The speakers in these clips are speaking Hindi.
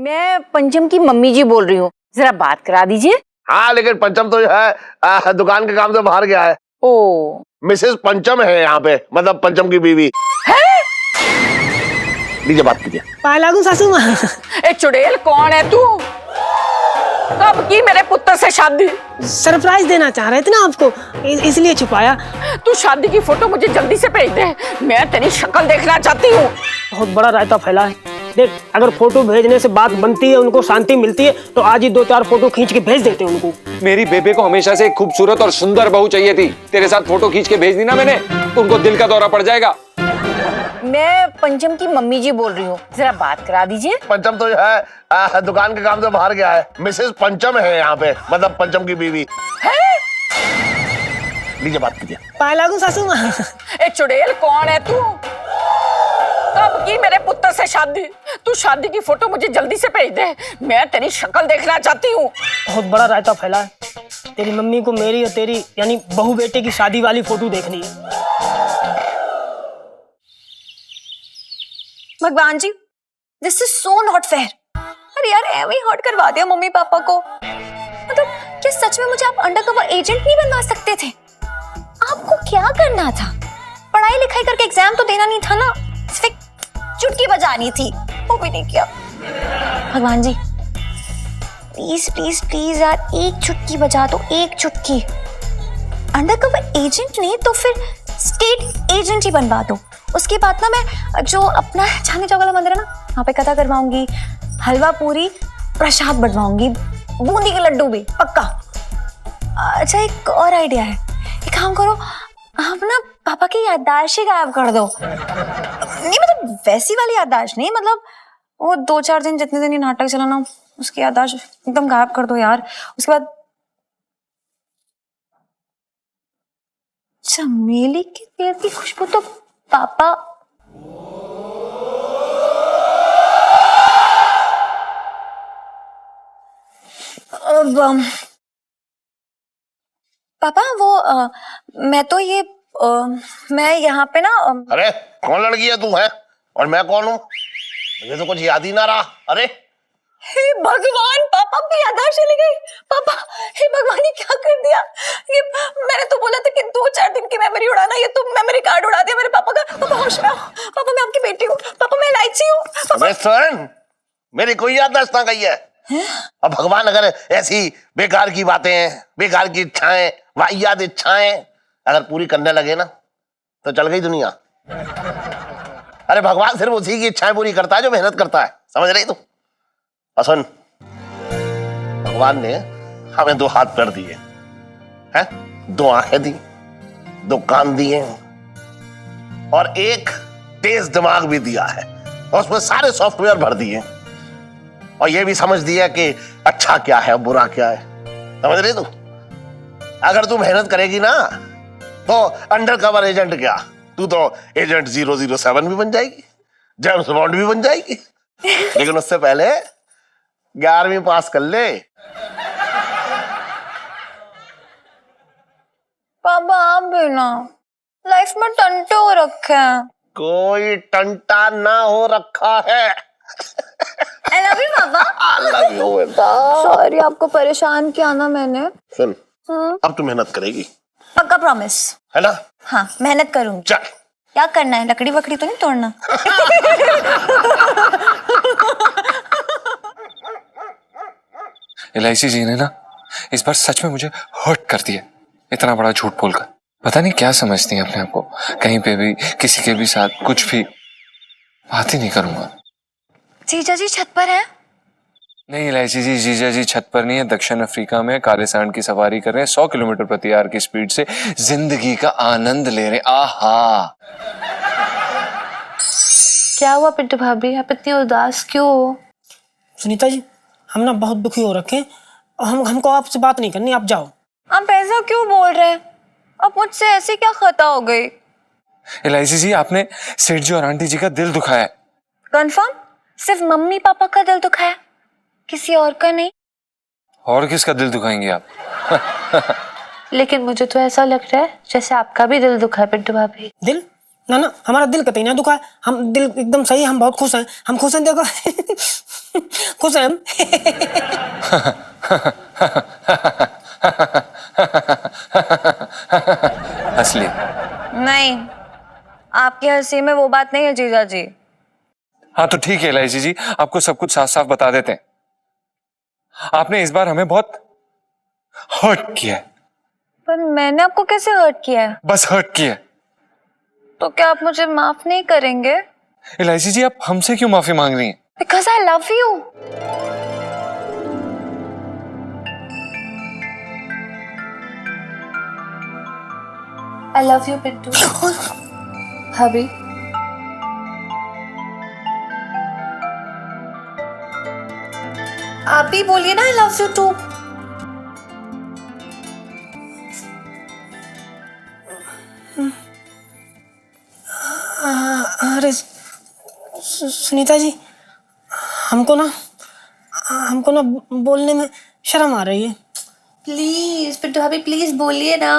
मैं पंचम की मम्मी जी बोल रही हूँ, जरा बात करा दीजिए। हाँ, लेकिन पंचम तो जो है दुकान के काम से बाहर गया है। ओ, मिसेस पंचम है यहाँ पे, मतलब पंचम की बीवी है। लीजिए बात कीजिए। पाए लागू सासू माँ। ए चुड़ैल, कौन है तू? कब की मेरे पुत्र से शादी? सरप्राइज देना चाह रहे थे ना आपको, इसलिए छुपाया। तू शादी की फोटो मुझे जल्दी से भेज दे, मैं तेरी शक्ल देखना चाहती हूँ। बहुत बड़ा रायता फैला है। देख, अगर फोटो भेजने से बात बनती है, उनको शांति मिलती है, तो आज ही 2-4 फोटो खींच के भेज देते उनको। मेरी बेबे को हमेशा से एक खूबसूरत और सुंदर बहू चाहिए थी। तेरे साथ फोटो खींच के भेज दी ना मैंने, तो उनको दिल का दौरा पड़ जाएगा। मैं पंचम की मम्मी जी बोल रही हूँ, जरा बात करा दीजिए। पंचम तो जो है दुकान के काम से बाहर गया है। मिसेस पंचम है यहाँ पे, मतलब पंचम की बीवी है। लीजिए बात कीजिए। पाए लागू सासू माँ। ए चुड़ैल, कौन है तू? कब की मेरे पुत्र से शादी? तू शादी की फोटो मुझे जल्दी से भेज दे, मैं तेरी शक्ल देखना चाहती हूँ। बहुत बड़ा रायता फैला है। तेरी मम्मी को मेरी और तेरी यानी बहू बेटे की शादी वाली फोटो देखनी है। भगवान जी, this is so not fair. अरे यार, एवं ही हर्ट करवा दिया मम्मी पापा को। मतलब क्या सच में मुझे आप अंडरकवर एजेंट नहीं बनवा सकते थे? आपको क्या करना था? पढ़ाई लिखाई करके एग्जाम तो देना नहीं था ना, सिर्फ चुटकी बजानी थी, वो भी नहीं किया। भगवान जी, प्लीज प्लीज प्लीज यार, एक चुटकी बजा दो, एक चुटकी। अंडरकवर एजेंट नहीं तो फिर स्टेट एजेंट ही बनवा दो। उसके बाद ना मैं जो अपना चांदनी चौक वाला मंदिर है ना, वहाँ पे कथा करवाऊंगी, हलवा पूरी प्रसाद बनवाऊंगी, बूंदी के लड्डू भी पक्का। अच्छा, एक और आइडिया है, एक काम करो, आप ना पापा की याददाश्त ही गायब कर दो। नहीं मतलब वैसी वाली याददाश्त नहीं, मतलब वो 2-4 दिन जितने दिन ये नाटक चला ना, उसकी याददाश्त एकदम गायब कर दो यार। उसके बाद चमेली के तेल की खुशबू तो पापा पापा वो मैं तो ये मैं यहाँ पे ना अरे कौन लड़की है तू है, और मैं कौन हूँ? मुझे तो कुछ याद ही ना रहा। अरे हे भगवान, पापा की याददाश्त चली गई। पापा, हे भगवान, ये क्या कर दिया? ये मैंने तो बोला था कि 2-4 दिन की मेमोरी उड़ाना, ये तो मेमोरी कार्ड उड़ा दिया मेरे पापा का। पापा होश में आओ। पापा, मैं आपकी बेटी हूँ। पापा, मैं इलायची हूँ। अबे सुन, मेरी कोई याददाश्त ना गई है। अब भगवान अगर ऐसी बेकार की बातें, बेकार की इच्छाएं, वाहियात इच्छाएं अगर पूरी करने लगे ना, तो चल गई दुनिया। अरे भगवान सिर्फ उसी की इच्छाएं पूरी करता है जो मेहनत करता है, समझ रही तू? और सुन, भगवान ने हमें 2 हाथ पैर दिए हैं, 2 आंखें दी, 2 कान दिए और एक तेज दिमाग भी दिया है, और उसमें सारे सॉफ्टवेयर भर दिए, और ये भी समझ दिया कि अच्छा क्या है बुरा क्या है, समझ रही तू? अगर तू मेहनत करेगी ना, तो अंडर कवर एजेंट क्या, तू तो एजेंट 007 भी बन जाएगी, जेम्स बॉन्ड भी बन जाएगी। लेकिन उससे पहले 11वीं पास कर ले। पापा, आप भी ना लाइफ में टंटे हो रखे हैं। कोई टंटा ना हो रखा है। I love you, पापा। I love you बेटा। सॉरी, आपको परेशान किया ना मैंने। सुन, अब तू मेहनत करेगी, पक्का प्रॉमिस है ना? हाँ, मेहनत करूंगी। चल। क्या करना है, लकड़ी वकड़ी तो नहीं तोड़ना? एलआईसी जी ने ना इस बार सच में मुझे हर्ट कर दिया, इतना बड़ा झूठ बोलकर। पता नहीं क्या समझती हैं अपने आप को, कहीं पे भी किसी के भी साथ कुछ भी बात ही नहीं करूंगा। जीजा जी छत पर है? नहीं एलआईसी जी, जीजा जी छत पर नहीं है, दक्षिण अफ्रीका में काले सांड की सवारी कर रहे हैं 100 किलोमीटर प्रति आवर की स्पीड से, जिंदगी का आनंद ले रहे। आहा, क्या हुआ पिंटू भाभी, आप इतनी उदास क्यों हो? सुनीता जी, हम ना बहुत दुखी हो रखे हैं, और हमको आपसे बात नहीं करनी, आप जाओ। आप ऐसा क्यों बोल रहे हैं? अब मुझसे ऐसी क्या खता हो गई? एलआईसी जी, आपने सेठ जी और आंटी जी का दिल दुखाया है। कंफर्म? सिर्फ मम्मी पापा का दिल दुखाया, किसी और का नहीं? और किसका दिल दुखाएंगे आप? लेकिन मुझे तो ऐसा लग रहा है जैसे आपका भी दिल दुखा है पिंटू भाभी। दिल? ना ना, हमारा दिल कतई ना दुखा है, हम दिल एकदम सही, हम बहुत खुश हैं, हम खुश हैं। देखो खुश हैं हम। असली नहीं, आपकी हंसी में वो बात नहीं है जीजा जी। हाँ तो ठीक है इलायची जी, आपको सब कुछ साफ साफ बता देते हैं। आपने इस बार हमें बहुत हर्ट किया है, पर मैंने आपको कैसे हर्ट किया है? बस हर्ट किया है। तो क्या आप मुझे माफ नहीं करेंगे? इलायची जी, आप हमसे क्यों माफी मांग रही हैं? Because I love you. I love you Pintu. भाभी, आप भी बोलिए ना आई लव यू टू। अरे सुनीता जी, हमको ना बोलने में शर्म आ रही है। प्लीज पिंटू भाभी, प्लीज बोलिए ना।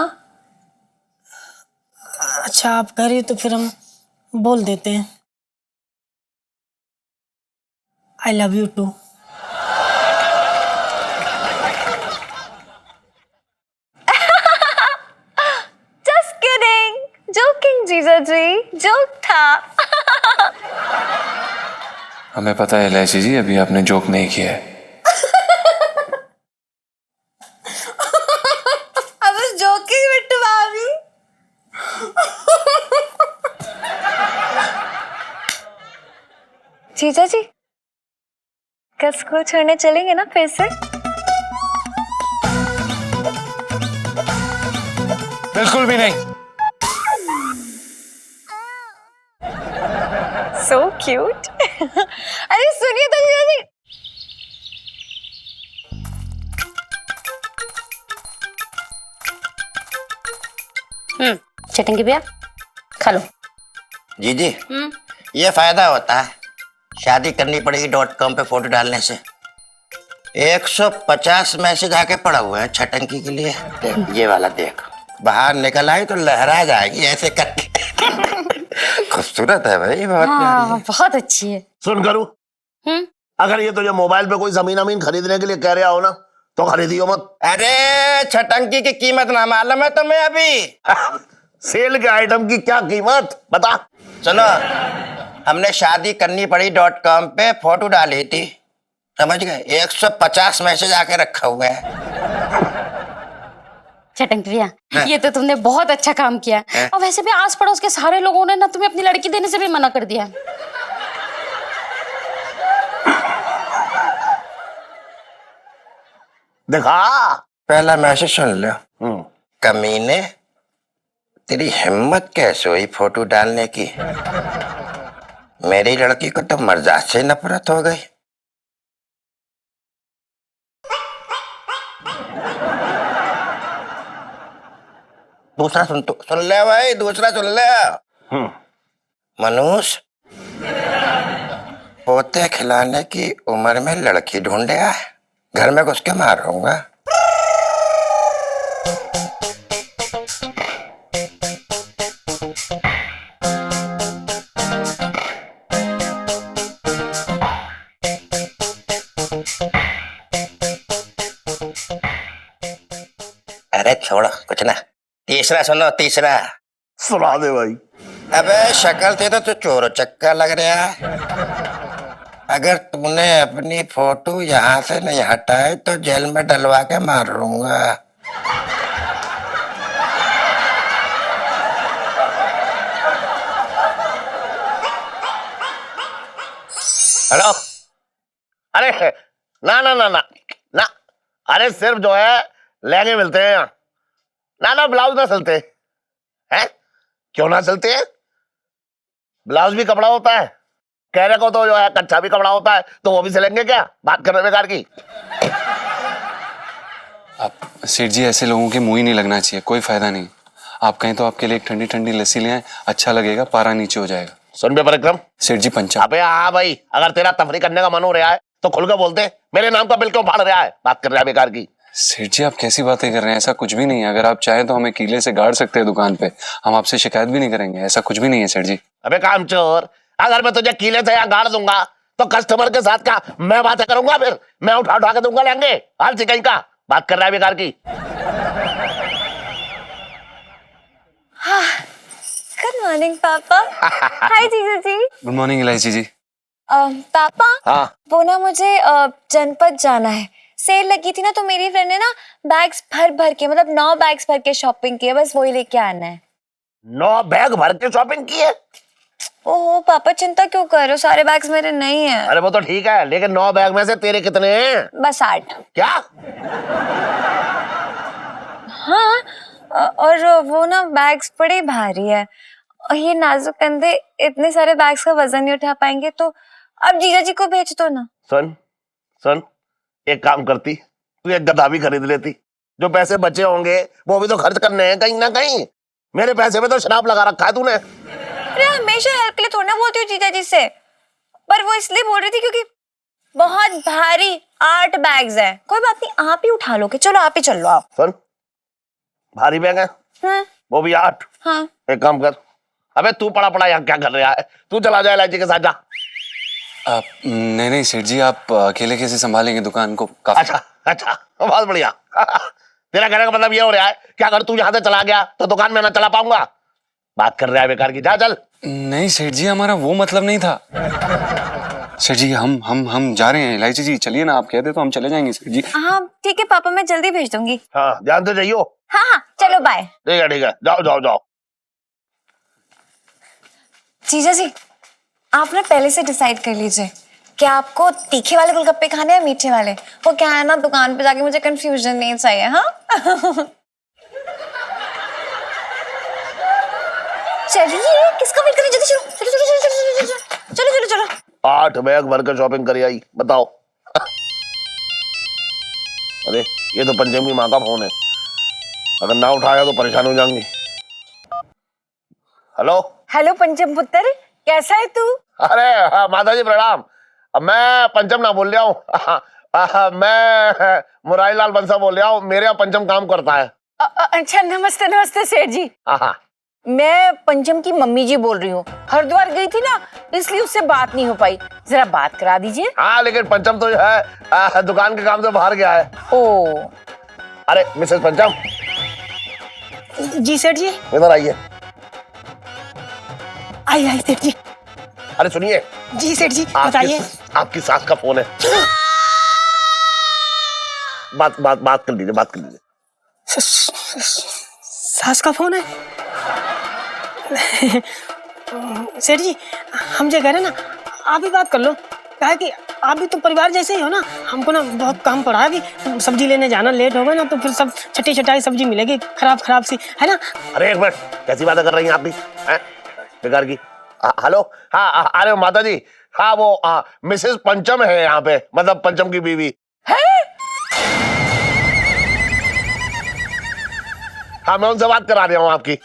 अच्छा आप कह रही हो तो फिर हम बोल देते हैं। I love you too. Just kidding, joking जीजा जी, जोक था। हमें पता है इलायची जी, अभी आपने जोक नहीं किया है। I was joking पिंटू भाभी। जीजा जी, कल स्कूल छोड़ने चलेंगे ना फिर से? बिल्कुल भी नहीं। So cute। अरे सुनिए तो जीजा जी। चटंगी भैया खा लो। जी जी, ये फायदा होता है शादी करनी पड़ेगी .com पे फोटो डालने से। 150 मैसेज आके पड़ा हुआ है छटंकी के लिए। देख ये वाला, देख बाहर निकल आई तो लहरा जाएगी ऐसे करके। खूबसूरत है भाई, बहुत प्यारी है। बहुत अच्छी है। सुन करूं, अगर ये तुझे मोबाइल पे कोई जमीन अमीन खरीदने के लिए कह रहा हो ना तो खरीदियो मत। अरे छटंकी की कीमत ना मालूम है तुम्हें अभी? सेल के आइटम की क्या कीमत बता। सुनो, हमने शादी करनी पड़ी .com पे फोटो डाली थी, समझ गए? 150 मैसेज आके रखा हुआ है। चटंगी भैया ये तो तुमने बहुत अच्छा काम किया। और वैसे भी आस पड़ोस के सारे लोगों ने ना तुम्हें अपनी लड़की देने से भी मना कर दिया। देखा, पहला मैसेज सुन लो। कमीने, तेरी हिम्मत कैसे हुई फोटो डालने की? मेरी लड़की को तो मर्जाद से नफरत हो गई। दूसरा सुन ले भाई, दूसरा सुन ले। मनुष्य, पोते खिलाने की उम्र में लड़की ढूंढे आए, घर में घुस के मारूंगा। अरे छोड़ो कुछ ना। तीसरा सुनो, तीसरा सुना दे भाई। अबे शक्ल से तो चोर चक्का लग रहा है। अगर तूने अपनी फोटो यहाँ से नहीं हटाई तो जेल में डलवा के मारूंगा। हेलो, अरे ना ना ना ना ना, अरे सिर्फ जो है लहंगे मिलते हैं यहाँ। ना ना ब्लाउज ना चलते हैं। क्यों ना चलते हैं? ब्लाउज भी कपड़ा होता है। कह रहे को तो जो है कच्चा भी कपड़ा होता है, तो वो भी सिलेंगे क्या? बात कर रहे बेकार की। आप सेठ जी, ऐसे लोगों के मुंह ही नहीं लगना चाहिए, कोई फायदा नहीं। आप कहें तो आपके लिए एक ठंडी ठंडी लस्सी ले आए, अच्छा लगेगा, पारा नीचे हो जाएगा। सुन बे परिक्रम, सेठ जी पंचा। अबे हाँ भाई, अगर तेरा तफरी करने का मन हो रहा है तो खुल कर बोलते। मेरे नाम का बिल क्यों फाड़ रहा है? बात कर रहा है बेकार की। सेठ जी आप कैसी बातें कर रहे हैं? ऐसा कुछ भी नहीं है। अगर आप चाहें तो हमें कीले से गाड़ सकते हैं दुकान पे, हम आपसे शिकायत भी नहीं करेंगे। ऐसा कुछ भी नहीं है सेठ जी। अबे कामचोर, अगर मैं तुझे कीले से यहाँ गाड़ दूंगा तो कस्टमर के साथ क्या मैं बातें करूंगा? फिर मैं उठा उठा के दूंगा लहंगे। आलसी कहीं का बात कर रहा है बेकार की। गुड मॉर्निंग पापा। हाय जीजू जी। गुड मॉर्निंग इलायची जी। पापा, हाँ वो ना मुझे जनपद जाना है। सेल लगी थी ना, तो मेरी फ्रेंड ने ना बैग्स भर भर के, मतलब 9 बैग्स भर के शॉपिंग की है। बस वही लेके आना है। 9 बैग भर के शॉपिंग की है? ओहो पापा, चिंता क्यों कर रहे हो? सारे बैग्स मेरे नहीं है। अरे वो तो ठीक है, लेकिन 9 बैग में से तेरे कितने हैं? बस 8। क्या? हाँ, और वो ना बैग्स बड़े भारी है, और ये नाजुक कंधे इतने सारे बैग्स का वजन नहीं उठा पाएंगे, तो अब जीजा जी को भेज दो ना। सुन, एक काम करती, तू एक गधा भी खरीद लेती। जो पैसे बचे होंगे वो भी तो खर्च करने हैं कहीं ना कहीं। मेरे पैसे में तो शराब लगा रखा है तूने। अरे हमेशा हेल्प के लिए थोड़ा बोलती हूँ जीजा जी से, पर वो इसलिए बोल रही थी क्योंकि बहुत भारी 8 बैग्स है। कोई बात नहीं, आप ही उठा लोगे। चलो आप ही चल लो। आप सुन, भारी बैग है वो भी 8। हाँ। एक काम कर, अबे तू पड़ा यहाँ क्या कर रहा है? तू चला जाए इलायची के साथ जा। नहीं सेठ जी, आप अकेले कैसे संभालेंगे दुकान को? काफी अच्छा, बहुत बढ़िया। तेरा कहने का मतलब ये हो रहा है कि अगर तू यहाँ से चला गया तो दुकान में ना चला पाऊंगा? बात कर रहा है बेकार की, जा चल। नहीं सेठ जी, हमारा वो मतलब नहीं था। सेठ जी, हम जा रहे हैं। इलायची जी चलिए ना, आप कहते तो हम चले जाएंगे सेठ जी। हाँ ठीक है पापा, मैं जल्दी भेज दूंगी। हाँ ध्यान से जाइयो। हाँ, चलो बाय। ठीक है, जाओ। जीजा जी, आप ना पहले से डिसाइड कर लीजिए कि आपको तीखे वाले गोलगप्पे खाने हैं मीठे वाले। वो क्या है ना, दुकान पे जाके मुझे कंफ्यूजन नहीं चाहिए। हाँ चलिए, किसका वेट करें? जल्दी चलो। 8 बैग भर कर शॉपिंग कर आई, बताओ। अरे ये तो पंचम की माँ का फोन है, अगर ना उठाया तो परेशान हो जाऊंगी। हेलो पंचम पुत्र, कैसा है तू? अरे हाँ, माता जी प्रणाम। मैं पंचम ना बोल रहा हूँ। मैं मुरारीलाल बंसा बोल रहा हूँ। मेरे यहाँ पंचम काम करता है। अच्छा, नमस्ते सेठ जी। हाँ, मैं पंचम की मम्मी जी बोल रही हूँ। हरिद्वार गई थी ना, इसलिए उससे बात नहीं हो पाई। जरा बात करा दीजिए। हाँ, लेकिन पंचम तो जो है दुकान के काम से बाहर गया है। ओ, अरे मिसेस पंचम, जी सेठ जी। इधर आइए। आई सेठ जी। अरे सुनिए जी सेठ जी, बताइए। आपकी सास का फोन है। बात कर लीजिए। सास का फोन है? सेठ जी, हम जो कह रहे हैं ना, आप ही बात कर लो। कहा कि आप भी तो परिवार जैसे ही हो ना। हमको ना बहुत काम पड़ा है, अभी सब्जी लेने जाना, लेट हो गए ना तो फिर सब छटाई सब्जी मिलेगी खराब सी, है ना? अरे एक मिनट, कैसी बातें कर रही हैं आप भी बेकार की? हेलो, हाँ, अरे माता जी, हाँ वो मिसेस पंचम है यहाँ पे, मतलब पंचम की बीवी है। हाँ, मैं उनसे बात करा रहा हूँ आपकी।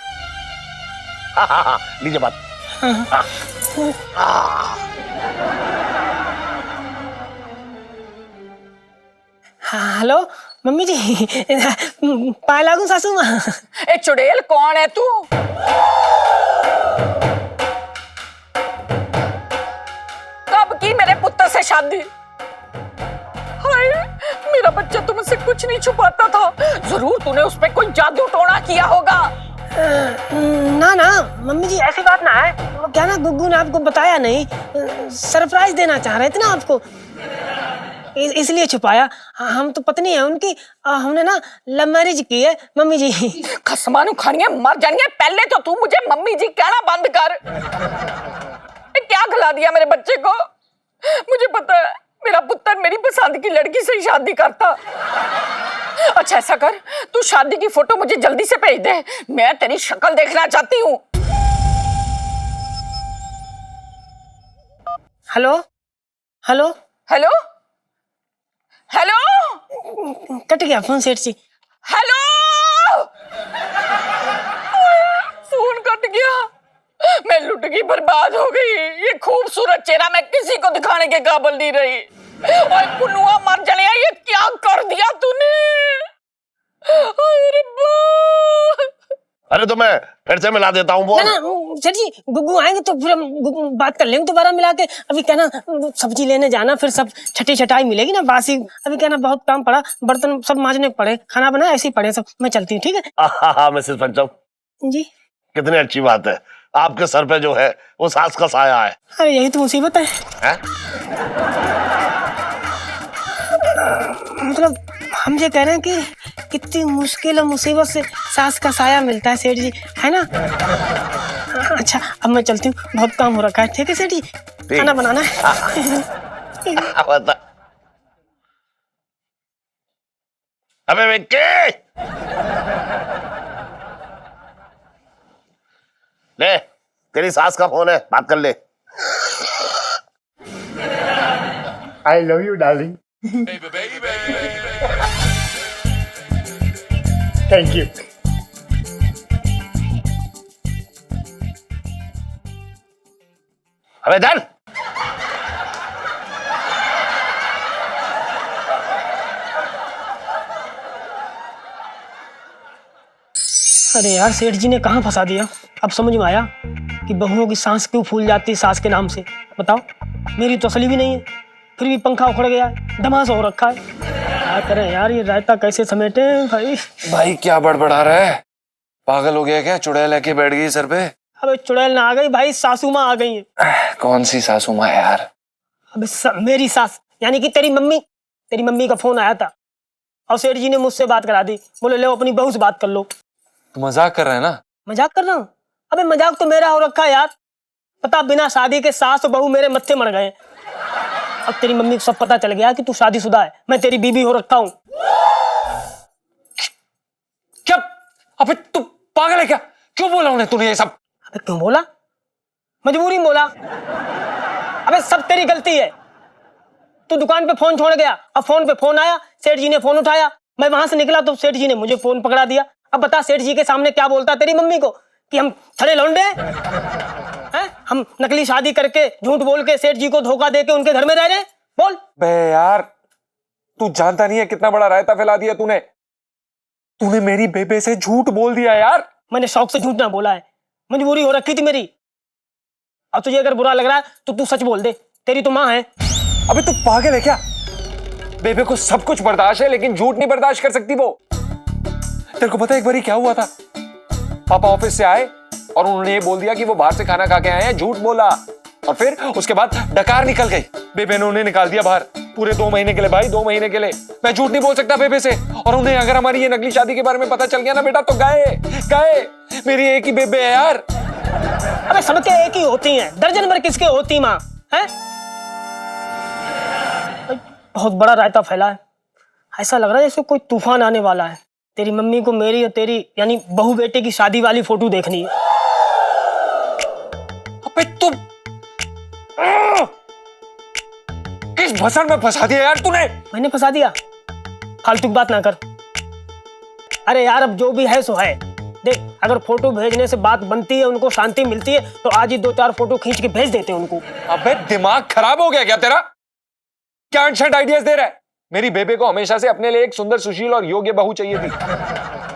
हाँ, लीजिए बात। हेलो मम्मी जी, पाए लागू सासू माँ। ए चुड़ैल, कौन है तू? कब की मेरे पुत्र से शादी? हाय, मेरा बच्चा तुमसे कुछ नहीं छुपाता था। जरूर तूने उस पर कोई जादू टोना किया होगा। ना मम्मी जी, ऐसी बात ना है। वो क्या ना, गुग्गू ने आपको बताया नहीं, सरप्राइज देना चाह रहे थे ना आपको, इसलिए छुपाया। हम तो पत्नी है उनकी, हमने ना लव मैरिज की है मम्मी जी। खसमानू खानिया मर जाएंगे। पहले तो तू मुझे मम्मी जी कहना बंद कर। क्या खिला दिया मेरे बच्चे को? मुझे पता है मेरा पुत्र मेरी पसंद की लड़की से ही शादी करता। अच्छा ऐसा कर, तू शादी की फोटो मुझे जल्दी से भेज दे। मैं तेरी शक्ल देखना चाहती हूँ। हेलो। कट गया फोन सेठ जी। हेलो, फोन कट गया। मैं लुट गई, बर्बाद हो गई। ये खूबसूरत चेहरा मैं किसी को दिखाने के काबिल नहीं रही। और पुनुआ मर जाने, ये क्या कर दिया तूने? अरे तो मैं फिर से मिला देता हूँ ना फोन। ना सेठ जी, गुग्गू आएंगे तो फिर हम बात कर लेंगे दोबारा मिला के। अभी क्या ना सब्जी लेने जाना, फिर सब छठी छटाई मिलेगी ना बासी। अभी क्या ना बहुत काम पड़ा, बर्तन सब मांजने पड़े, खाना बना ऐसे ही पड़े सब। मैं चलती हूँ, ठीक है हाँ मिसेस पंचम, जी। कितनी अच्छी बात है, आपके सर पे जो है वो सास का साया है। अरे यही तो मुसीबत है। हैं? मतलब हम ये कह रहे हैं कि कितनी मुश्किल और मुसीबत से सास का साया मिलता है सेठ जी, है ना। अच्छा अब मैं चलती हूँ, बहुत काम हो रखा है। ठीक है सेठ जी, खाना बनाना है। बता। अबे विक्की, ले तेरी सास का फोन है, बात कर ले। I love you, darling. Thank you. अबे चल। अरे यार सेठ जी ने कहाँ फंसा दिया। अब समझ में आया कि बहुओं की सांस क्यों फूल जाती है सास के नाम से। बताओ, मेरी तो असली भी नहीं है, फिर भी पंखा उखड़ गया है, धमास हो रखा है। क्या करें यार, ये रायता कैसे समेटे भाई। भाई क्या बड़बड़ा रहा है, पागल हो गया क्या? चुड़ैल लेके बैठ गई सर पे। अबे चुड़ैल ना आ गई भाई, सासू माँ आ गई है। कौन सी सासू माँ यार? अबे मेरी सास यानी कि तेरी मम्मी का फोन आया था और सेठ जी ने मुझसे बात करा दी। बोले लो अपनी बहू से बात कर लो। तू मजाक कर रहा है ना? मजाक कर रहा हूँ? अबे मजाक तो मेरा हो रखा है यार। पता बिना शादी के सास और बहू मेरे मत्थे मर गए। अब तेरी मम्मी को सब पता चल गया कि तू शादीशुदा है, मैं तेरी बीबी हो रखा हूँ। क्या? अबे तू पागल है क्या? क्यों बोला उन्हें तूने ये सब? अबे क्यों बोला? मजबूरी में बोला। अबे सब तेरी गलती है। तू दुकान पे फोन छोड़ गया और फोन पे फोन आया, सेठ जी ने फोन उठाया, मैं वहां से निकला तो सेठ जी ने मुझे फोन पकड़ा दिया। अब बता सेठ जी के सामने क्या बोलता तेरी मम्मी को कि हम थड़े लौंडे हैं? हम नकली शादी करके झूठ बोल के सेठ जी को धोखा दे के उनके घर में रह रहे हैं? बोल। बे यार, तू जानता नहीं है कितना बड़ा रायता फैला दिया तूने मेरी बेबे से झूठ बोल दिया यार। मैंने शौक से झूठ ना बोला है, मजबूरी हो रखी थी मेरी। अब तुझे अगर बुरा लग रहा है तो तू सच बोल दे, तेरी तो माँ है। अबे तू पागल है क्या? बेबे को सब कुछ बर्दाश्त है लेकिन झूठ नहीं बर्दाश्त कर सकती वो। तेरे को पता है एक बारी क्या हुआ था? पापा ऑफिस से आए और उन्होंने ये बोल दिया कि वो बाहर से खाना खा के आए हैं, झूठ बोला। और फिर उसके बाद डकार निकल गई, बेबे ने उन्हें निकाल दिया बाहर पूरे 2 महीने के लिए। भाई 2 महीने के लिए मैं झूठ नहीं बोल सकता बेबे से। और उन्हें अगर हमारी ये नकली शादी के बारे में पता चल गया ना बेटा तो गए। मेरी एक ही बेबे है यार। अबे सबके एक ही होती हैं, दर्जन भर किसके होती माँ है? बहुत बड़ा रायता फैला है, ऐसा लग रहा है जैसे कोई तूफान आने वाला है। तेरी मम्मी को मेरी और तेरी यानी बहू बेटे की शादी वाली फोटो देखनी है। अबे तू किस भसड़ में फंसा दिया यार तूने? मैंने फंसा दिया? फालतू की बात ना कर। अरे यार अब जो भी है सो है। देख अगर फोटो भेजने से बात बनती है, उनको शांति मिलती है तो आज ही 2-4 फोटो खींच के भेज देते हैं उनको। अबे दिमाग खराब हो गया क्या तेरा? क्या अनछट आइडियाज दे रहा है? मेरी बेबे को हमेशा से अपने लिए एक सुंदर सुशील और योग्य बहू चाहिए थी।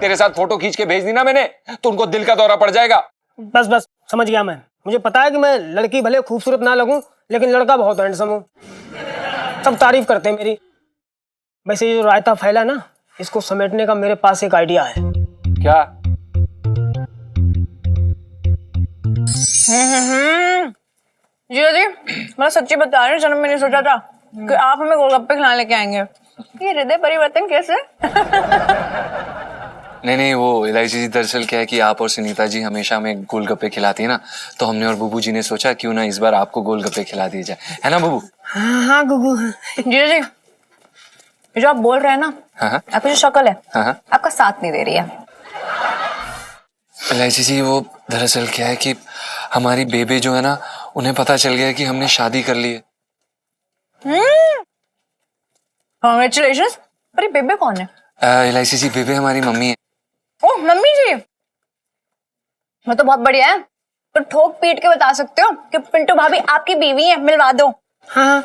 तेरे साथ फोटो खींच के भेज दी ना मैंने तो उनको दिल का दौरा पड़ जाएगा। बस समझ गया मैं। मुझे पता है कि मैं लड़की भले खूबसूरत ना लगूं लेकिन लड़का बहुत हैंडसम हूं। सब तारीफ करते हैं मेरी। वैसे ये जो रायता फैला ना, इसको समेटने का मेरे पास एक आइडिया है। क्या? जी मैं सच्ची बता रही हूँ, जन्म में नहीं सोचा था कि आप हमें गोलगप्पे खिलाने लेके आएंगे। ये हृदय परिवर्तन कैसे? नहीं वो इलायची जी दरअसल क्या है कि आप और सुनीता जी हमेशा हमें गोलगप्पे खिलाती है ना, तो हमने और बुबू जी ने सोचा क्यों ना इस बार आपको गोलगप्पे खिला दिए जाए, है ना बुबू? हाँ गुगू। जी ये जो आप बोल रहे हैं ना, हाँ आपकी जो शक्ल है हाँ आपका साथ नहीं दे रही है। इलायची जी वो दरअसल क्या है कि हमारी बेबे जो है ना, उन्हें पता चल गया कि हमने शादी कर ली है। कांग्रेचुलेशंस। पर ये बेबे कौन है? इलायची जी बेबे हमारी मम्मी है। ओह मम्मी जी, मैं तो बहुत बढ़िया है। तो ठोक पीट के बता सकते हो कि पिंटू भाभी आपकी बीवी है, मिलवा दो। हाँ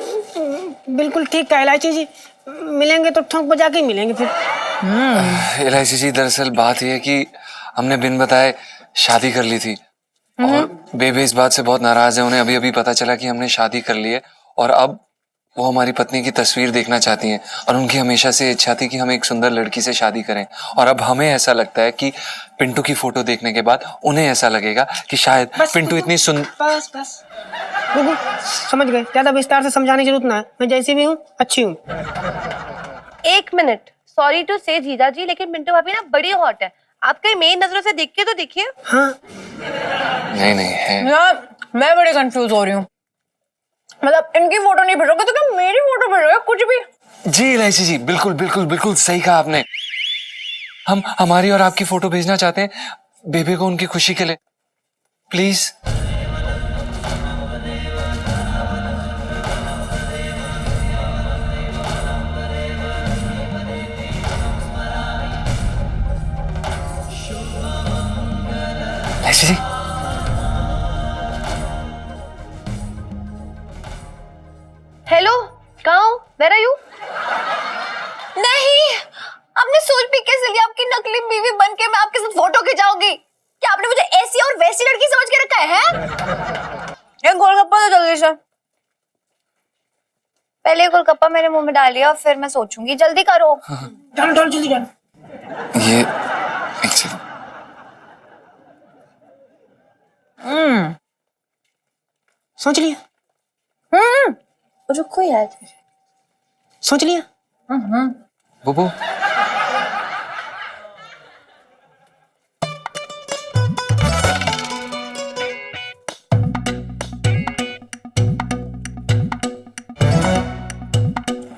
बिल्कुल ठीक कहा इलायची जी, मिलेंगे तो ठोंक बजा के ही मिलेंगे फिर। इलायची जी दरअसल बात यह है कि हमने बिन बताए शादी कर ली थी और बेबे इस बात से बहुत नाराज है। उन्हें अभी अभी पता चला कि हमने शादी कर ली है और अब वो हमारी पत्नी की तस्वीर देखना चाहती हैं और उनकी हमेशा से इच्छा थी कि हम एक सुंदर लड़की से शादी करें। और अब हमें ऐसा लगता है कि पिंटू की फोटो देखने के बाद उन्हें ऐसा लगेगा कि शायद पिंटू इतनी बस बस गुगू, समझ गए, ज्यादा विस्तार से समझाने की जरूरत ना है। मैं जैसी भी हूँ अच्छी हूँ। 1 मिनट, सॉरी टू से जीजा जी, लेकिन मिंटू भाभी ना बड़ी हॉट है। आप कहीं मेन नजरों से देखिए तो देखिए। हाँ नहीं है। यार मैं बड़ी कंफ्यूज हो रही हूँ। मतलब इनकी फोटो नहीं भेजोगे तो क्या मेरी फोटो भेजोगे? कुछ भी। जी इलायची जी, बिल्कुल बिल्कुल बिल्कुल सही कहा आपने। हम हमारी और आपकी फोटो भेजना चाहते हैं बेबे को उनकी खुशी के लिए, प्लीज। इलायची जी, हेलो, कहाँ हो? Where are you? नहीं, आपने सोच भी कैसे लिया आपकी नकली बीवी बन के मैं आपके साथ फोटो खिंचाऊंगी? क्या आपने मुझे ऐसी और वैसी लड़की समझ के रखा है? ये गोलगप्पा तो जल्दी से। पहले गोलगप्पा मेरे मुंह में डालिए फिर मैं सोचूंगी। जल्दी करो। डाल डाल जल्दी डाल। ये एक सेकंड। सोच लिया? रुको यार। सोच लिया? बुबू,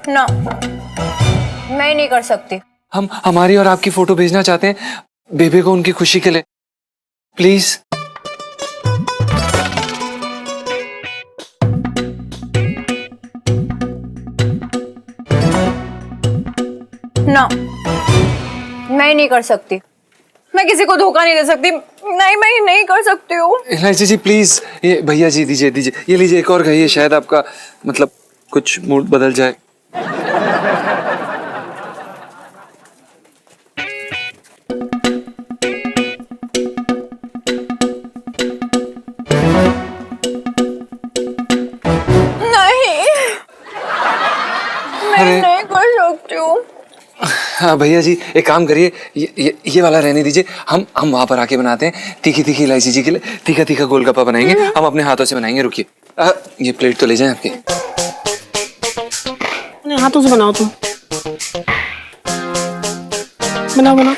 ना, मैं नहीं कर सकती। हम हमारी और आपकी फोटो भेजना चाहते हैं बेबे को उनकी खुशी के लिए, प्लीज। ना, मैं नहीं कर सकती। मैं किसी को धोखा नहीं दे सकती। नहीं, मैं ये नहीं कर सकती हूँ। इलायची जी प्लीज, ये भैया जी दीजिए दीजिए, ये लीजिए एक और खाइए, शायद आपका मतलब कुछ मूड बदल जाए। नहीं, मैं नहीं कर सकती हूँ। हाँ भैया जी एक काम करिए, ये वाला रहने दीजिए, हम वहां पर आके बनाते हैं तीखी तीखी इलायची जी के लिए तीखा तीखा गोलगप्पा बनाएंगे, हम अपने हाथों से बनाएंगे। रुकिए, ये प्लेट तो ले जाएं आपके। अपने हाथों से बनाओ तुम। बनाओ बनाओ।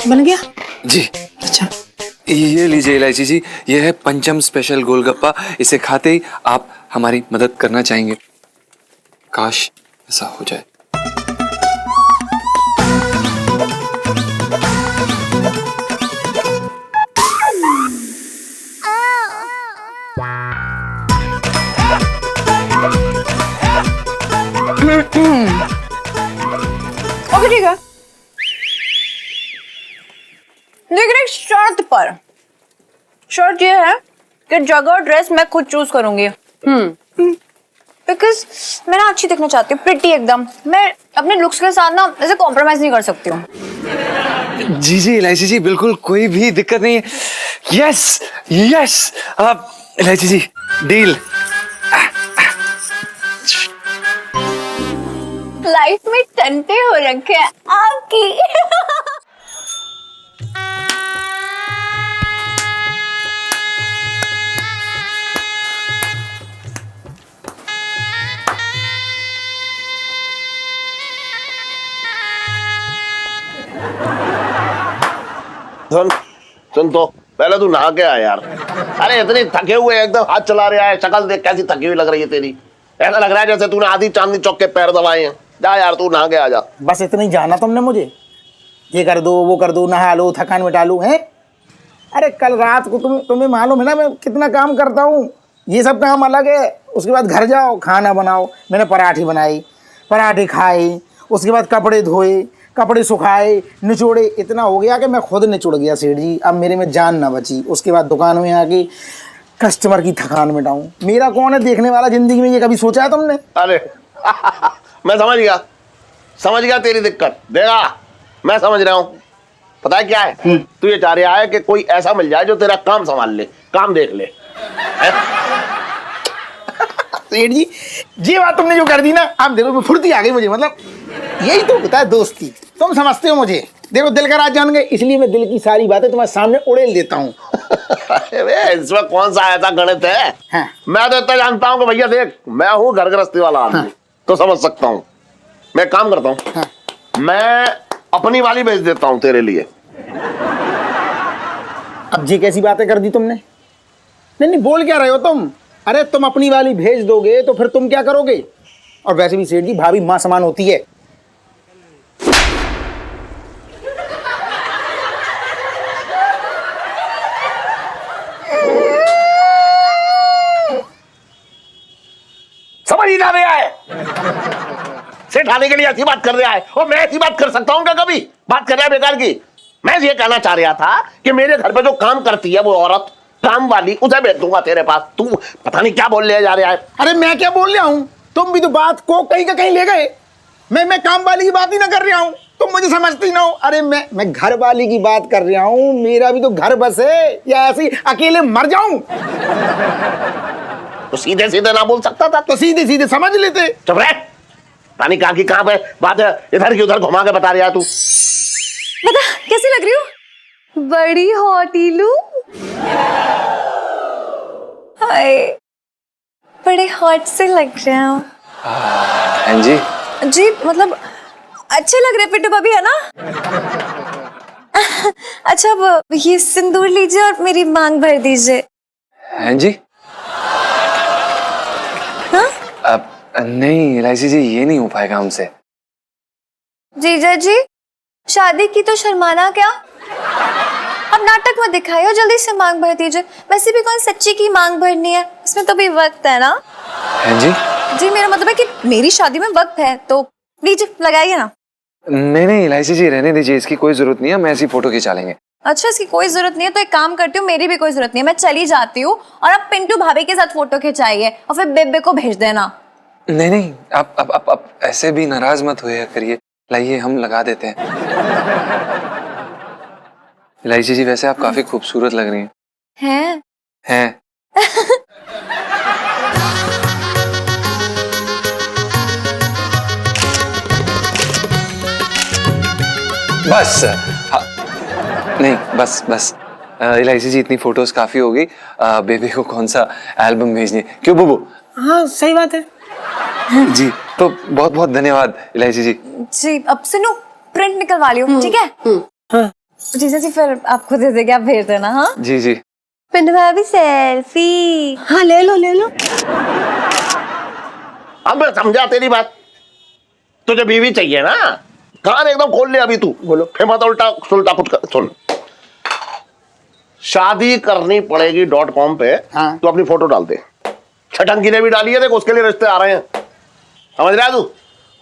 बन गया जी अच्छा। ये लीजिए इलायची जी, ये है पंचम स्पेशल गोलगप्पा। इसे खाते ही आप हमारी मदद करना चाहेंगे। काश ऐसा हो जाए। ओके ठीक है, लेकिन एक शर्त पर। शर्त ये है कि जगह ड्रेस मैं खुद चूज करूंगी। बिकॉज मैं ना अच्छी दिखना चाहती हूँ, प्रिटी एकदम। मैं अपने लुक्स के साथ ना ऐसे कॉम्प्रोमाइज नहीं कर सकती हूँ। जी जी इलायची जी, बिल्कुल कोई भी दिक्कत नहीं है। यस यस, आप इलायची जी डील। लाइफ में टंटे हो रखे हैं आपकी। सुन तो पहले तू नहा के आ यार। अरे इतनी थके हुए एकदम, हाथ चला रहा है, शक्ल देख कैसी थकी हुई लग रही है तेरी। ऐसा लग रहा है जैसे तूने आधी चांदनी चौक के पैर दबाए हैं। जा यार तू नहा के आ जा। बस इतना ही जाना तुमने मुझे, ये कर दो वो कर दो, नहा लो, थकान मिटा लो हैं। अरे कल रात को तुम्हें मालूम है ना मैं कितना काम करता हूँ, ये सब काम अलग है। उसके बाद घर जाओ, खाना बनाओ। मैंने पराठी बनाई, पराठी खाई, उसके बाद कपड़े धोए, कपड़े सुखाए, निचोड़े। इतना हो गया कि मैं खुद निचुड़ गया सेठ जी। अब मेरे में जान ना बची। उसके बाद दुकान में आके कस्टमर की थकान मिटाऊं। मेरा कौन है देखने वाला जिंदगी में, ये कभी सोचा है तुमने? अरे मैं समझ गया तेरी दिक्कत। देखा मैं समझ रहा हूँ। पता है क्या है, तू ये चाह रहा है कि कोई ऐसा मिल जाए जो तेरा काम संभाल ले, काम देख ले। सेठ जी, ये बात तुमने जो कर दी ना, आप देखो फुर्ती आ गई मुझे। मतलब यही तो होता है दोस्ती। तुम समझते हो मुझे, देखो दिल का राज जान गए, इसलिए मैं दिल की सारी बातें तुम्हारे सामने उड़ेल देता हूँ। इसमें कौन सा ऐसा गणित है? हाँ। मैं तो इतना जानता हूँ कि भैया देख, मैं हूँ घर गृहस्थी वाला आदमी। हाँ। तो समझ सकता हूँ। मैं काम करता हूँ। हाँ। मैं अपनी वाली भेज देता हूँ तेरे लिए। अब ये कैसी बातें कर दी तुमने? नहीं नहीं, बोल क्या रहे हो तुम? अरे तुम अपनी वाली भेज दोगे तो फिर तुम क्या करोगे? और वैसे भी सेठ जी, भाभी माँ समान होती है। समझ ही ना रहा है। सेठ आने के लिए ऐसी बात कर रहा है, और मैं ऐसी बात कर सकता हूँ क्या? कभी बात कर रहा है बेकार की। मैं ये कहना चाह रहा था कि मेरे घर पे जो काम करती है वो औरत, काम वाली, उसे भेज दूंगा तेरे पास। तू पता नहीं क्या बोल ले जा रहा है। अरे मैं क्या बोल रहा हूँ? तुम भी तो बात को कहीं का कहीं ले गए। मैं काम वाली की बात ही ना कर रहा हूँ, तुम मुझे समझती ना हो। अरे मैं घर वाली की बात कर रहा हूँ। मेरा भी तो घर बस है, या ऐसे ही अकेले मर जाऊं? तो सीधे सीधे ना बोल सकता था? तो सीधे सीधे समझ लेते। चुप रह। रानी कहाँ की कहाँ पे बात है, इधर की उधर घुमा के बता रहा है तू। बता कैसी लग रही हूँ? बड़ी हॉटीलू। हाय, बड़े हॉट से लग रहे हो। हाँ जी। जी मतलब अच्छे लग रहे पिट्टू भाभी, है ना? अच्छा, अब ये सिंदूर लीजिए और मेरी मांग भर दीजिए। हाँ जी। हाँ? अब नहीं इलायची जी, ये नहीं हो पाएगा हमसे। जीजा जी, शादी की तो शर्माना क्या? अब नाटक मत दिखाइए, जल्दी से मांग भर दीजिए। वैसे भी कौन सच्ची की मांग भरनी है, इसमें तो भी वक्त है ना। हाँ जी। जी मेरा मतलब है कि मेरी शादी में वक्त है, तो लीजिए लगाइए ना। नहीं नहीं इलायची जी, रहने दीजिए, इसकी कोई जरूरत नहीं है, हम ऐसी फोटो खिंचा लेंगे। अच्छा, इसकी कोई जरूरत नहीं है तो एक काम करती हूँ, मेरी भी कोई जरूरत नहीं है, मैं चली जाती हूँ और अब पिंटू भाभी के साथ फोटो खिंचाइए और फिर बेबे को भेज देना। नहीं नहीं, आप ऐसे भी नाराज मत हुए करिए। लाइए हम लगा देते हैं। इलायची जी, वैसे आप काफी खूबसूरत लग रही हैं। हैं? बस हाँ, नहीं बस बस इलायची जी, इतनी फोटोज काफी हो गई। बेबी को कौन सा एल्बम भेजनी है, क्यों बुबू? हाँ सही बात है। जी तो बहुत बहुत धन्यवाद इलायची जी। जी अब सुनो, प्रिंट निकलवा लियो, ठीक है? हाँ। जीजा जी फिर आपको दे देंगे, आप भेज देना। हाँ जी जी। पिंटू भाभी सेल्फी। हाँ ले लो ले लो। अब मैं समझा तेरी बात। तुझे बीवी चाहिए ना? कान एकदम खोल ले अभी तू। बोलो। फिर मत उल्टा सुलटा कुछ कर। सुन, शादी करनी पड़ेगी .com पे। हाँ। तू अपनी फोटो डाल दे। छटंकी ने भी डाली है, देखो उसके लिए रिश्ते आ रहे हैं। समझ रहा है तू?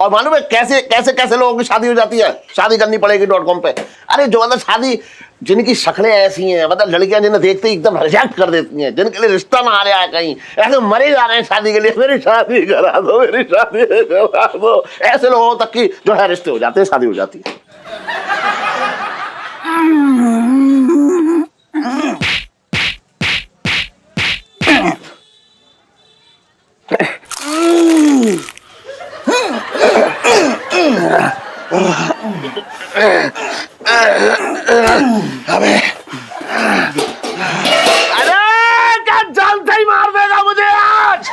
और मालूम है कैसे कैसे कैसे लोगों की शादी हो जाती है? शादी करनी पड़ेगी .com पे। अरे जो मतलब शादी, जिनकी शक्लें ऐसी हैं, मतलब लड़कियां जिन्हें देखते ही एकदम रिजेक्ट कर देती हैं, जिनके लिए रिश्ता ना आ रहा है, कहीं ऐसे मरे जा रहे हैं शादी के लिए, मेरी शादी करा दो, मेरी शादी करा दो, ऐसे लोगों तक की जो है रिश्ते हो जाते हैं, शादी हो जाती है। अबे अरे क्या जानते ही मार देगा मुझे आज।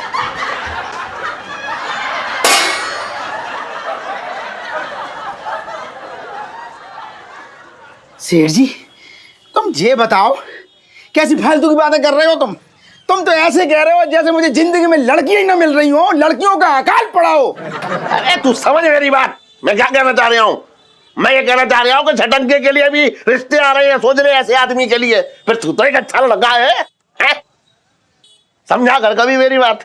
सेठ जी, तुम ये बताओ, कैसी फालतू की बातें कर रहे हो तुम? तुम तो ऐसे कह रहे हो जैसे मुझे जिंदगी में लड़कियां ही ना मिल रही हो, लड़कियों का अकाल पड़ा हो। अरे तू समझ मेरी बात, मैं क्या कहना चाह रहा हूँ? मैं ये कहना चाह रहा हूँ कि छटंके के लिए भी रिश्ते आ रहे हैं, सोच रहे ऐसे आदमी के लिए। फिर तू तो एक अच्छा लगा है? समझा कर कभी मेरी बात?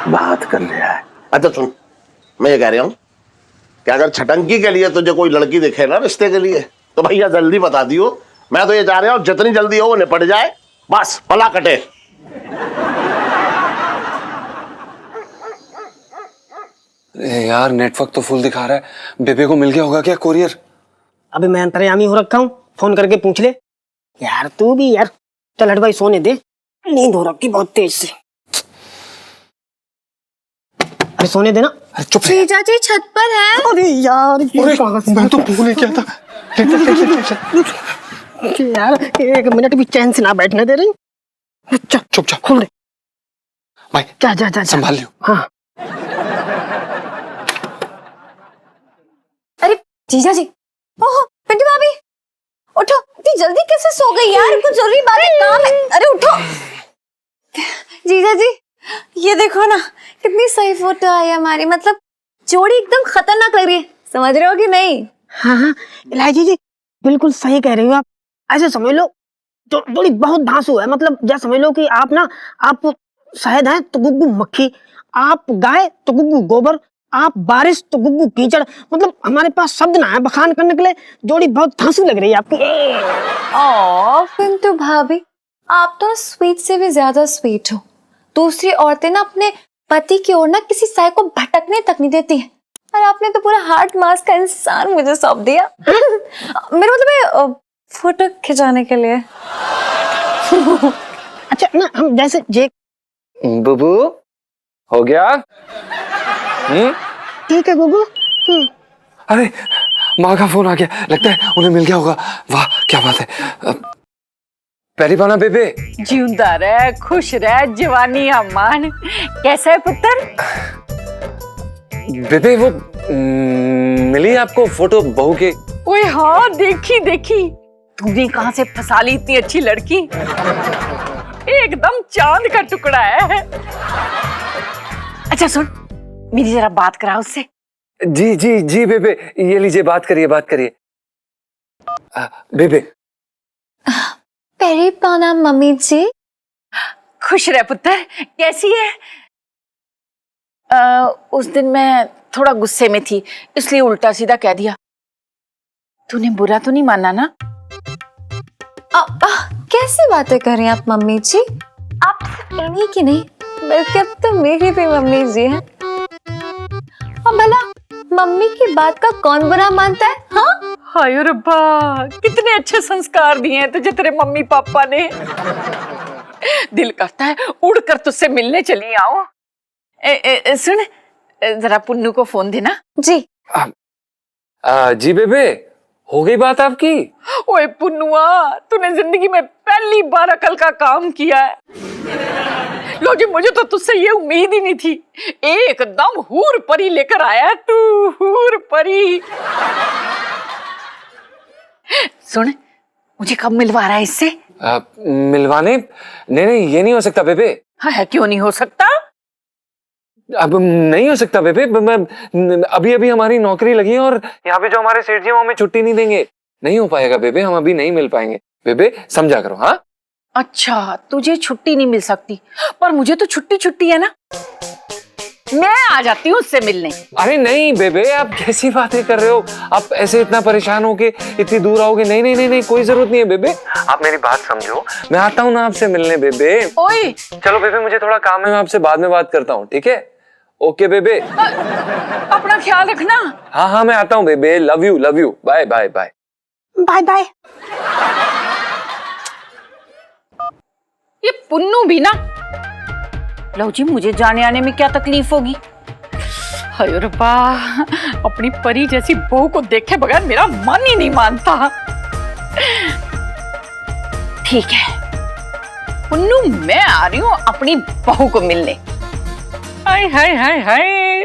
बात कर लिया है। अच्छा सुन, मैं ये कह रहा हूँ कि अगर छटंकी के लिए तुझे कोई लड़की दिखे ना रिश्ते के लिए, तो भैया जल्दी बता दियो। मैं तो ये चाह रहा हूँ जितनी जल्दी हो वो निपट जाए, बस पला कटे। यार नेटवर्क तो फुल दिखा रहा है, बेबे को मिल गया होगा क्या कोरियर? अबे मैं अंतर्यामी हो रखा हूँ, फोन करके पूछ ले। यार तू भी यार, चल हट भाई सोने दे, नींद हो रखी बहुत तेज से। अरे सोने देना। अरे चुप रह। जीजा जी छत पर है। अरे यार मैं तो भूल गया था। यार एक मिनट भी चैन से ना बैठने दे रही। चुप जा। खोल दे भाई जा जा जा संभाल लियो। हाँ अरे जीजा जी, ओहो पिंटू भाभी उठो, इतनी जल्दी कैसे सो गई यार? कुछ जरूरी बात है, काम है। अरे उठो जीजा जी, ये देखो ना कितनी सही फोटो आई है हमारी, मतलब जोड़ी एकदम खतरनाक लग रही है, समझ रहे हो कि नहीं? हाँ हाँ इलायची जी बिल्कुल सही कह रही हो आप। ऐसे समझ लो जोड़ी बहुत धांसू है, मतलब जैसे समझ लो कि आप ना, आप शहद हैं तो गुग्गू मक्खी, आप गाय तो गुग्गू गोबर, आप बारिश तो गुग्गू कीचड़। मतलब हमारे पास शब्द ना है बखान करने के लिए, जोड़ी बहुत धांसू लग रही है आपकी। ओ पिंटू भाभी, आप तो स्वीट से भी ज्यादा स्वीट हो। दूसरी औरतें ना अपने पति की ओर ना किसी साय को भटकने तक नहीं देती है, और आपने तो पूरा हार्ट मास का इंसान मुझे सौंप दिया। मेरा मतलब है फोटो खिंचाने के लिए। अच्छा ना हम जैसे जे बुबू हो गया? ठीक है गुग्गू। अरे माँ का फोन आ गया, लगता है उन्हें मिल गया होगा। वाह क्या बात है। पहली बार ना बेबे। जिंदा रह, खुश रह, जवानी अम्मान। कैसा है पुत्र? बेबे वो मिली आपको फोटो बहू के? ओए हाँ देखी देखी। तूने कहाँ से फंसा ली इतनी अच्छी लड़की? एकदम चांद का टुकड़ा है। अच्छा सुन, मेरी जरा बात करा उससे। जी जी जी बेबे, ये लीजिए बात करिए बात करिए। बेबे पहली प्रणाम मम्मी जी। खुश रह पुत्र, कैसी है? उस दिन मैं थोड़ा गुस्से में थी, इसलिए उल्टा सीधा कह दिया। तूने बुरा तो नहीं माना ना? कैसी बातें कर रही हैं आप मम्मी जी? आप सिर्फ इन्हीं की नहीं बल्कि अब तो मेरी भी मम्मी जी हैं। और भला मम्मी की बात का कौन बुरा मानता है? हाँ हाय रब्बा, कितने अच्छे संस्कार दिए हैं तुझे तेरे मम्मी पापा ने। दिल करता है उड़कर तुझसे मिलने चली आऊं। सुन जरा पुन्नू को फोन देना। जी। जी बेबे, हो गई बात आपकी? ओए पुन्नुआ, तूने जिंदगी में पहली बार अकल का काम किया है। लो जी, मुझे तो तुझसे ये उम्मीद ही नहीं थी। एकदम हूर परी लेकर आया है तू, हूर परी। सुन, मुझे कब मिलवा रहा है इससे? मिलवाने? नहीं नहीं ये नहीं हो सकता बेबे। हाँ क्यों नहीं हो सकता? अब नहीं हो सकता बेबे, अभी अभी हमारी नौकरी लगी है और यहाँ पे जो हमारे सेठ जी हैं वो हमें छुट्टी नहीं देंगे। नहीं हो पाएगा बेबे, हम अभी नहीं मिल पाएंगे। बेबे समझा करो। हाँ अच्छा तुझे छुट्टी नहीं मिल सकती, पर मुझे तो छुट्टी छुट्टी है ना, मैं आ जाती हूँ उससे मिलने। अरे नहीं बेबे, आप कैसी बातें कर रहे हो? आप ऐसे इतना परेशान होके इतनी दूर आओगे? नहीं नहीं नहीं नहीं, कोई जरूरत नहीं है बेबे, आप मेरी बात समझो। मैं आता हूँ ना आपसे मिलने बेबे। ओए चलो बेबे, मुझे थोड़ा काम है, मैं आपसे बाद में बात करता हूँ, ठीक है? ओके बेबे, अपना ख्याल रखना। हाँ हाँ मैं आता हूँ बेबे। Love you love you, bye bye bye bye bye. ये पुन्नू भी ना, लो जी मुझे जाने आने में क्या तकलीफ होगी। हाय रब्बा, अपनी परी जैसी बहू को देखे बगैर मेरा मन ही नहीं मानता। ठीक है पुन्नू, मैं आ रही हूँ अपनी बहू को मिलने। हाय हाय हाय हाय।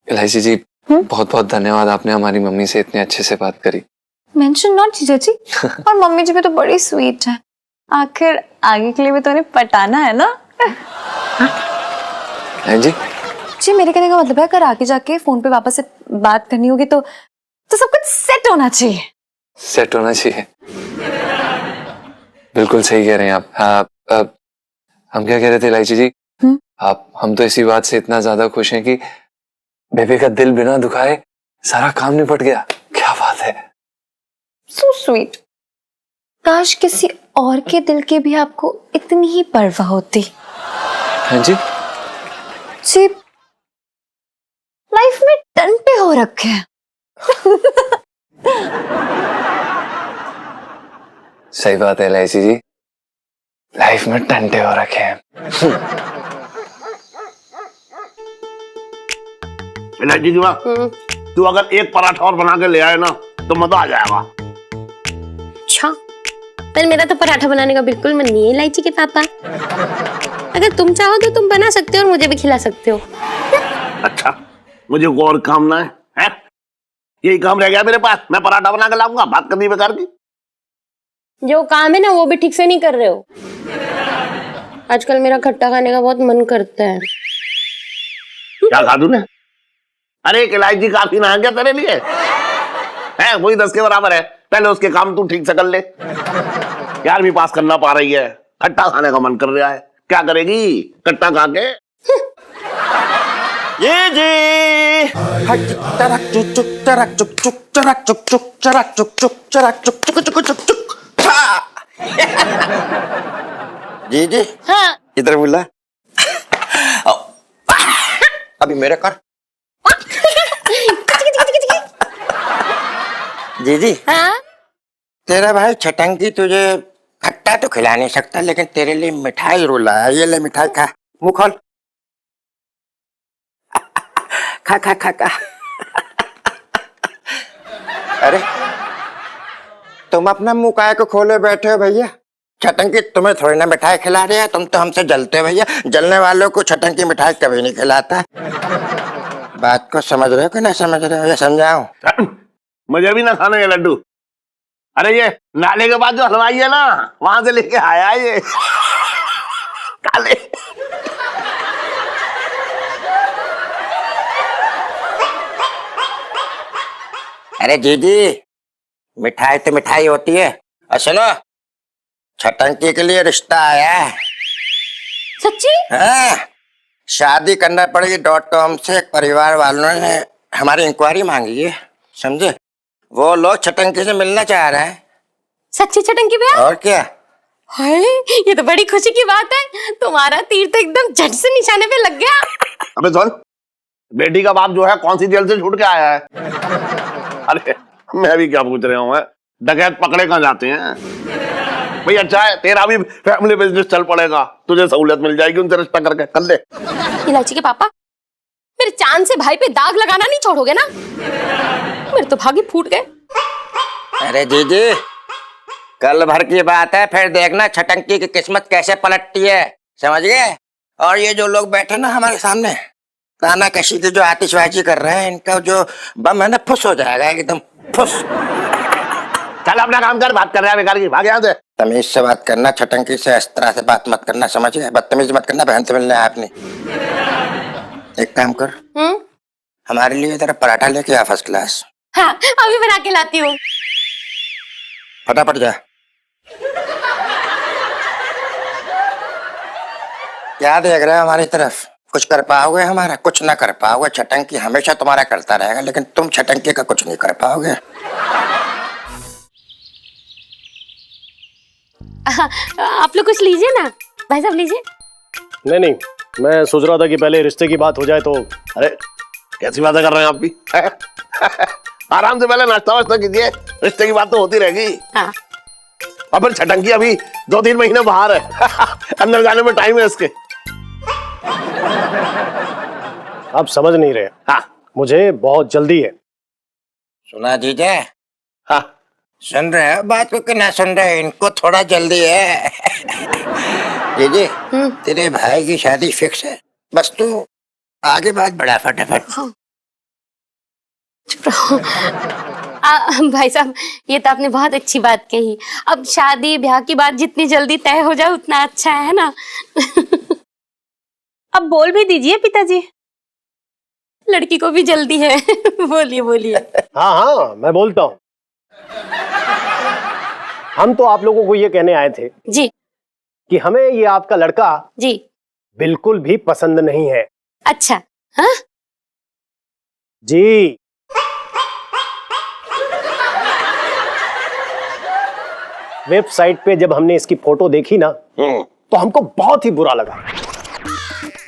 इलायची जी, बहुत बहुत धन्यवाद, आपने हमारी मम्मी से इतने अच्छे से बात करी। मेंशन नॉट जीजा जी। और मम्मी जी भी तो बड़ी स्वीट है, आखिर आगे के लिए भी तो उन्हें पटाना है ना। हैं जी? जी मेरे कहने का मतलब है अगर आगे जाके फोन पे वापस से बात करनी होगी तो सब कुछ सेट होना चाहिए। सेट होना चाहिए, बिल्कुल सही कह रहे हैं आप। हाँ, हम क्या कह रहे थे इलायची जी? आप, हम तो इसी बात से इतना ज्यादा खुश हैं कि बेबे का दिल बिना दुखाए सारा काम निपट गया। क्या बात है। So sweet. काश किसी और के दिल की भी आपको इतनी ही परवाह होती। हैं जी? जी रखे हैं। सही बात है लैसी जी, लाइफ में टंटे हो रखे हैं। इलायची की बात, तू अगर एक पराठा और बना के ले आए ना तो मजा आ जाएगा। अच्छा, पर मेरा तो पराठा बनाने का बिल्कुल मन नहीं है इलायची के पापा। अगर तुम चाहो तो तुम बना सकते हो और मुझे भी खिला सकते हो। अच्छा, मुझे को और काम ना है? यही काम रह गया मेरे पास, मैं पराठा बना के लाऊंगा, बात करनी बेकार की। जो काम है ना वो भी ठीक से नहीं कर रहे हो। आजकल मेरा खट्टा खाने का बहुत मन करता है। क्या खा तूने? अरे एक इलायची काफी ना है क्या तेरे लिए? है वही 10 के बराबर है। पहले उसके काम तू ठीक से कर ले। 11वीं पास करना पा रही है, खट्टा खाने का मन कर रहा है, क्या करेगी खट्टा खा के? ये जी चरक चुक चुक चरक चुक चुक चरक चुक चुक चरक चुक चुक चरक चुक चुक चुक चुक चुक। जी जी हाँ। इधर बोला। अभी मेरे कर। जी जी हाँ? तेरा भाई छटंकी तुझे खट्टा तो खिला नहीं सकता, लेकिन तेरे लिए मिठाई रुला है। ये ले मिठाई खा, मुंह खोल। खा खा खा खा। अरे तुम अपना मुंह काहे को खोले बैठे हो भैया? छटंकी तुम्हें थोड़ी ना मिठाई खिला रही है, तुम तो हमसे जलते हो भैया। जलने वालों को छटंकी मिठाई कभी नहीं खिलाता। बात को समझ रहे हो कि नहीं समझ रहे हो? ये समझाओ। मुझे भी ना खाने ये लड्डू। अरे ये नाले के बाद जो हलवाई है ना, वहां से लेके आया ये काले। अरे जीजी, मिठाई तो मिठाई होती है। और सुनो, छटंकी के लिए रिश्ता आया है। सच्ची? हाँ, शादी करना पड़ेगी .com से। एक परिवार वालों ने हमारी इंक्वायरी मांगी है, समझे? वो लोग छटंकी से मिलना चाह रहे हैं। सच्ची छटंकी भैया? और क्या? हाय, ये तो बड़ी खुशी की बात है। तुम्हारा तीर तो एकदम झट से निशाने पे लग गया। अबे सुन, बेटी का बाप जो है कौन सी जेल से छूट के आया है? अरे मैं भी क्या पूछ रहा हूँ, डकैत पकड़े कहाँ जाते हैं भाई? अच्छा है तेरा भी फैमिली बिजनेस चल पड़ेगा, तुझे सहूलियत मिल जाएगी उनसे रिश्ता करके। कर ले। इलायची के पापा, मेरे चांद से भाई पे दाग लगाना नहीं छोड़ोगे ना? मेरे तो भागी फूट गए। अरे जीजी, कल भर की बात है, फिर देखना छटंकी की किस्मत कैसे पलटती है, समझ गए? और ये जो लोग बैठे ना हमारे सामने, ताना कशी की जो आतिशबाजी कर रहे हैं, इनका जो बम है ना फुस हो जाएगा, एकदम फुस। चल अपना काम कर, बात कर रहा है बेकार की, भाग यहाँ से। तमीज से बात करना, छटंकी से इस तरह से बात मत करना, समझ गए? बदतमीज मत करना, बहन से मिलने आया आपने। एक काम कर, हमारे लिए इधर पराठा लेके आ फर्स्ट क्लास। हाँ, अभी बना के लाती हूँ। फटाफट जा। क्या देख रहे हो हमारी तरफ? कुछ कर पाओगे हमारा? कुछ ना कर पाओगे। छटंकी हमेशा तुम्हारा करता रहेगा, लेकिन तुम छटंकी का कुछ नहीं कर पाओगे। आप लोग कुछ लीजिए ना, भाई साहब लीजिए। नहीं नहीं, मैं सोच रहा था कि पहले रिश्ते की बात हो जाए तो। अरे कैसी बातें कर रहे हैं आप भी? आराम से पहले नाश्ता वास्ता कीजिए, रिश्ते की बात तो होती रहेगी। हाँ। और फिर छटंकी अभी 2-3 महीने बाहर है। अंदर जाने में टाइम है इसके। आप समझ नहीं रहे। हाँ, मुझे बहुत जल्दी है। सुना जीजा? हाँ, सुन रहे हो बात को कि ना सुन रहे? इनको थोड़ा जल्दी है। जीजी, तेरे भाई की शादी फिक्स है, बस तू आगे बात बढ़ा फटाफट। भाई साहब, ये तो आपने बहुत अच्छी बात कही। अब शादी ब्याह की बात जितनी जल्दी तय हो जाए उतना अच्छा है ना। अब बोल भी दीजिए पिताजी। लड़की को भी जल्दी है। बोलिए बोलिए। हाँ हाँ, मैं बोलता हूँ। हम तो आप लोगों को ये कहने आए थे जी कि हमें ये आपका लड़का जी बिल्कुल भी पसंद नहीं है। अच्छा। हाँ जी, वेबसाइट पे जब हमने इसकी फोटो देखी ना तो हमको बहुत ही बुरा लगा।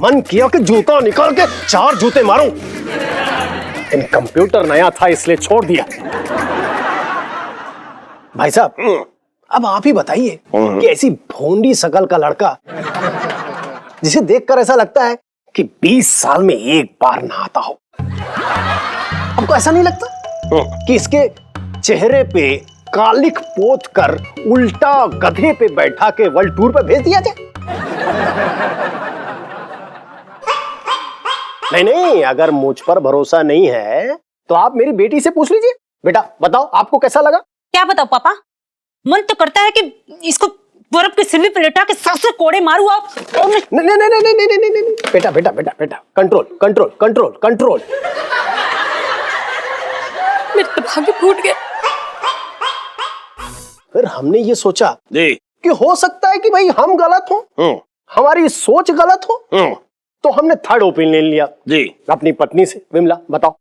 मन किया कि जूता निकाल के 4 जूते मारूं। लेकिन कंप्यूटर नया था इसलिए छोड़ दिया। भाई साहब अब आप ही बताइए कि ऐसी भोंडी शकल का लड़का जिसे देखकर ऐसा लगता है कि 20 साल में एक बार नहाता हो, आपको ऐसा नहीं लगता कि इसके चेहरे पे कालिक पोत कर उल्टा गधे पे बैठा के वर्ल्ड टूर पे भेज दिया जाए? नहीं, अगर मुझ पर भरोसा नहीं है तो आप मेरी बेटी से पूछ लीजिए। बेटा बताओ आपको कैसा लगा? क्या बताओ पापा, मन तो करता है कि इसको बर्फ की सिल्ली पे लेटा के सबसे कोड़े मारू आप। नहीं, बेटा, कंट्रोल। मेरे तो भाग्य फूट गए। फिर हमने ये सोचा जी कि हो सकता है कि भाई हम गलत हो, हमारी सोच गलत हो, तो हमने थर्ड ओपिनियन लिया जी अपनी पत्नी से। विमला बताओ।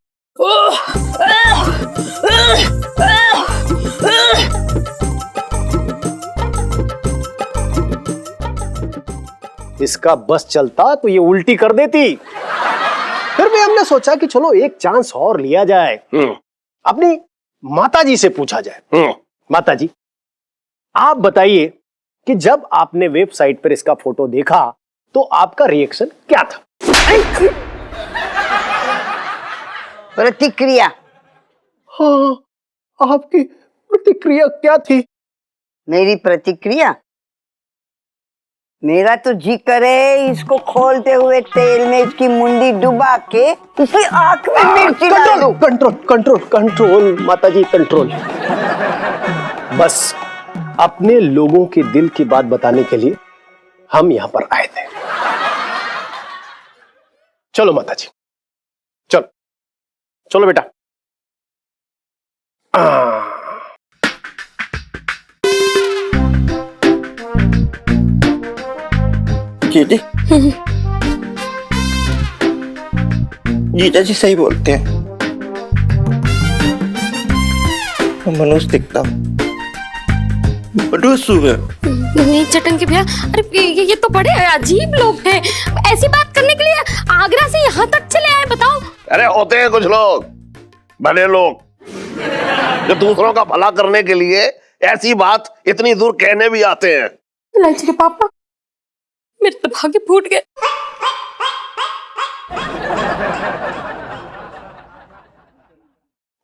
इसका बस चलता तो ये उल्टी कर देती। फिर भी हमने सोचा कि चलो एक चांस और लिया जाए, अपनी माताजी से पूछा जाए। माताजी आप बताइए कि जब आपने वेबसाइट पर इसका फोटो देखा तो आपका रिएक्शन क्या था? प्रतिक्रिया। हाँ, आपकी प्रतिक्रिया क्या थी? मेरी प्रतिक्रिया, मेरा तो जी करे इसको खोलते हुए तेल में इसकी मुंडी डुबा के उसकी आंख में मिर्ची डाल दूं। कंट्रोल माताजी, कंट्रोल। बस अपने लोगों के दिल की बात बताने के लिए हम यहां पर आए थे। चलो माताजी, चलो बेटा। जीजा जी सही बोलते हैं, मनुष्य दिखता नहीं चटंकी भैया, अरे ये तो बड़े अजीब लोग हैं। ऐसी बात करने के लिए आगरा से यहाँ तक चले आए, बताओ। अरे होते हैं कुछ लोग भले लोग जो दूसरों का भला करने के लिए ऐसी बात इतनी दूर कहने भी आते हैं। लालची के पापा, मेरे तो भाग्य फूट गए।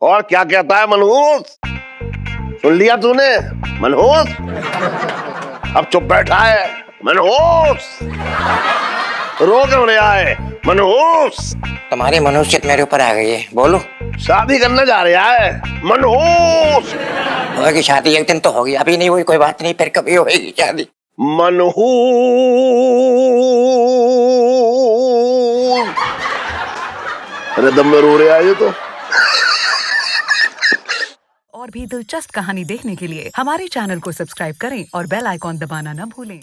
और क्या कहता है मनहूस? सुन लिया तूने मनहूस? अब चुप बैठा है मनहूस? रो क्यों रहा है मनहूस? तुम्हारी मनुष्यत मेरे ऊपर आ गई है, बोलो। शादी करने जा रहा है मनहूस? होगी शादी, एक दिन तो होगी, अभी नहीं हुई कोई बात नहीं, फिर कभी होगी शादी। मनहूस अरे दम में रो रहा है ये तो। और भी दिलचस्प कहानी देखने के लिए हमारे चैनल को सब्सक्राइब करें और बेल आइकॉन दबाना न भूलें।